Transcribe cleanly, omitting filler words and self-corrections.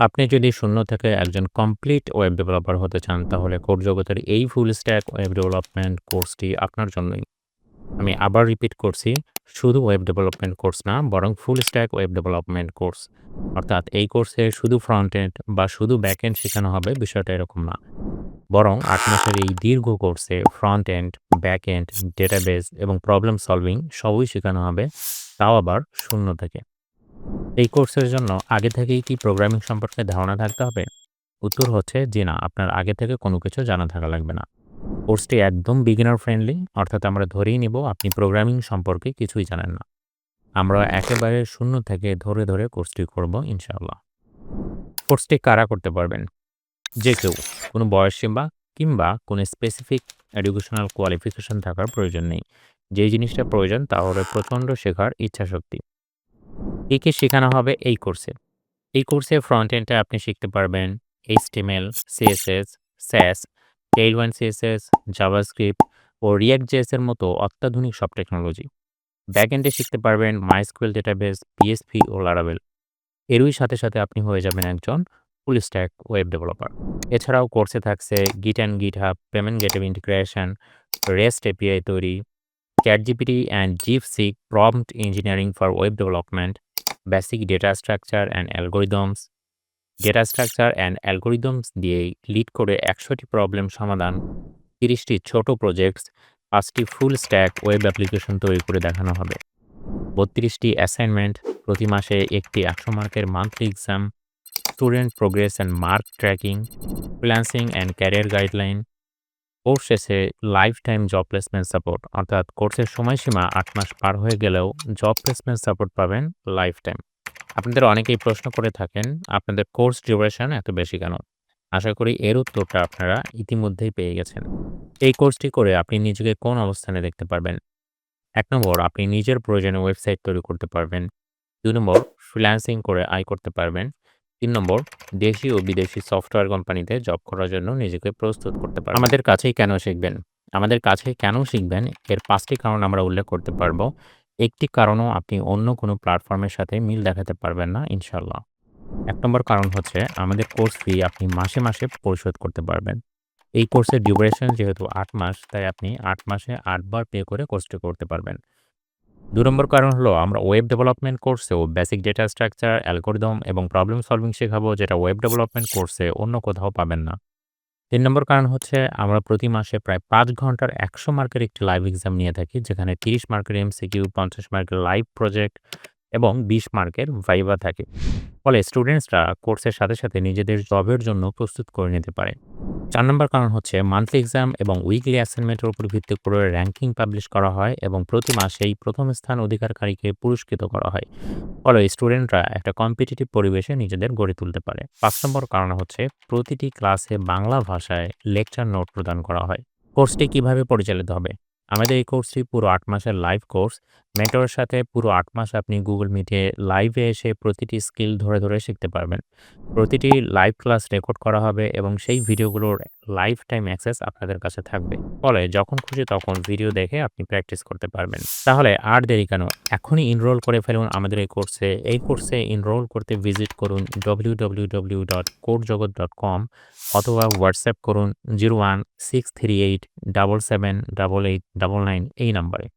আপনি যদি শূন্য থেকে একজন কমপ্লিট ওয়েব ডেভেলপার হতে চান, তাহলে কোড জগতের এই ফুল স্ট্যাক ওয়েব ডেভেলপমেন্ট কোর্সটি আপনার জন্যই। আমি আবার রিপিট করছি, শুধু ওয়েব ডেভেলপমেন্ট কোর্স না, বরং full stack web development course. অর্থাৎ এই কোর্সে শুধু ফ্রন্ট এন্ড বা শুধু ব্যাক এন্ড শেখানো হবে, বিষয়টা এরকম না। বরং ৮ মাসের এই দীর্ঘ কোর্সে front end, back end, database এবং প্রবলেম সলভিং সবই শেখানো হবে, তাও আবার শূন্য থেকে। এই কোর্সের জন্য আগে থেকেই কি প্রোগ্রামিং সম্পর্কে ধারণা থাকতে হবে? উত্তর হচ্ছে জি না, আপনার আগে থেকে কোনো কিছু জানা থাকা লাগবে না। কোর্সটি একদম বিগিনার ফ্রেন্ডলি, অর্থাৎ আমরা ধরেই নিব আপনি প্রোগ্রামিং সম্পর্কে কিছুই জানেন না। আমরা একেবারে শূন্য থেকে ধরে ধরে কোর্সটি করব ইনশাআল্লাহ। কোর্সটি কারা করতে পারবেন? যে কেউ, কোনো বয়সসীমা কিংবা কোনো স্পেসিফিক এডুকেশনাল কোয়ালিফিকেশন থাকার প্রয়োজন নেই। যেই জিনিসটা প্রয়োজন তা হলো প্রচণ্ড শেখার ইচ্ছাশক্তি। কি শেখানো হবে এই কোর্সে? এই কোর্সে ফ্রন্ট এন্ডে আপনি শিখতে পারবেন HTML, CSS, SAS, Tailwind CSS, JavaScript ও React.js এর মতো অত্যাধুনিক সব টেকনোলজি। ব্যাক এন্ডে শিখতে পারবেন MySQL ডেটাবেস, PHP ও Laravel। এরই সাথে সাথে আপনি হয়ে যাবেন একজন ফুল স্ট্যাক ওয়েব ডেভেলপার। এছাড়াও কোর্সে থাকছে Git and GitHub, payment gateway integration, REST API তৈরি, ChatGPT and DeepSeek prompt engineering for web development, basic data structure and algorithms, data structure and algorithms দিয়ে লিড করে ১০০টি প্রবলেম সমাধান, ৩০টি ছোট projects, ৫টি ফুল স্ট্যাক ওয়েব অ্যাপ্লিকেশন তৈরি করে দেখানো হবে, ৩২টি অ্যাসাইনমেন্ট, প্রতি মাসে একটি ১০০ মার্কের monthly exam, student progress and mark tracking, freelancing and career guideline. Course শেষে life time job placement support, অর্থাৎ কোর্সের সময়সীমা ৮ মাস পার হয়ে গেলেও জব প্লেসমেন্ট সাপোর্ট পাবেন লাইফ টাইম। আপনাদের অনেকেই প্রশ্ন করে থাকেন, আপনাদের কোর্স ডিউরেশন এত বেশি কেন? আশা করি এর উত্তরটা আপনারা ইতিমধ্যেই পেয়ে গেছেন। এই কোর্সটি করে আপনি নিজেকে কোন অবস্থানে দেখতে পারবেন? ১ নম্বর, আপনি নিজের প্রয়োজনে ওয়েবসাইট তৈরি করতে পারবেন। ২ নম্বর, ফ্রিল্যান্সিং করে আয় করতে পারবেন। ৩ নম্বর, দেশি ও বিদেশি সফটওয়্যার কোম্পানিতে জব করার জন্য নিজেকে প্রস্তুত করতে পারবেন। আমাদের কাছেই কেন শিখবেন? আমাদের কাছে কেন শিখবেন? এর ৫ টি কারণ আমরা উল্লেখ করতে পারব। একটি কারণও আপনি অন্য কোনো প্ল্যাটফর্মের সাথে মিল দেখাতে পারবেন না ইনশাআল্লাহ। ১ নম্বর কারণ হচ্ছে আমাদের কোর্স ফি আপনি মাসে মাসে পরিশোধ করতে পারবেন। এই কোর্সের ডিউরেশন যেহেতু ৮ মাস, তাই আপনি ৮ মাসে ৮ বার পে করে কোর্সটি করতে পারবেন। ২ নম্বর কারণ হলো আমরা ওয়েব ডেভেলপমেন্ট কোর্সেও বেসিক ডেটা স্ট্রাকচার, অ্যালগরিদম এবং প্রবলেম সলভিং শেখাবো, যেটা ওয়েব ডেভেলপমেন্ট কোর্সে অন্য কোথাও পাবেন না। ৩ নম্বর কারণ হচ্ছে আমরা প্রতি মাসে প্রায় ৫ ঘন্টার ১০০ মার্কের একটি লাইভ এক্সাম নিয়ে থাকি, যেখানে ৩০ মার্কের MCQ, ৫০ মার্কের লাইভ প্রজেক্ট এবং ২০ মার্কের ভাইভা থাকে। ফলে স্টুডেন্টসরা কোর্সের সাথে সাথে নিজেদের জবের জন্য প্রস্তুত করে নিতে পারে। ৪ নম্বর কারণ হচ্ছে মান্থলি এক্সাম এবং উইকলি অ্যাসাইনমেন্টের উপর ভিত্তি করে র‍্যাংকিং পাবলিশ করা হয় এবং প্রতি মাসেই প্রথম স্থান অধিকারকারীকে পুরস্কৃত করা হয়। ফলে স্টুডেন্টরা একটা কম্পিটিটিভ পরিবেশে নিজেদের গড়ে তুলতে পারে। ৫ নম্বর কারণ হচ্ছে প্রতিটি ক্লাসে বাংলা ভাষায় লেকচার নোট প্রদান করা হয়। কোর্সটি কিভাবে পরিচালিত হবে? আমাদের এই কোর্সটি পুরো ৮ মাসের লাইভ কোর্স। মেন্টরের সাথে পুরো ৮ মাস আপনি Google Meet-এ লাইভে এসে প্রতিটি স্কিল ধরে ধরে শিখতে পারবেন। প্রতিটি লাইভ ক্লাস রেকর্ড করা হবে এবং সেই ভিডিওগুলোর লাইফ টাইম অ্যাক্সেস আপনাদের কাছে থাকবে। ফলে যখন খুশি তখন ভিডিও দেখে আপনি প্র্যাকটিস করতে পারবেন। তাহলে আর দেরি কেন? এখনই এনরোল করে ফেলুন আমাদের এই কোর্সে। এই কোর্সে এনরোল করতে ভিজিট করুন www.codejagat.com অথবা হোয়াটসঅ্যাপ করুন 016387788899 এই নাম্বারে।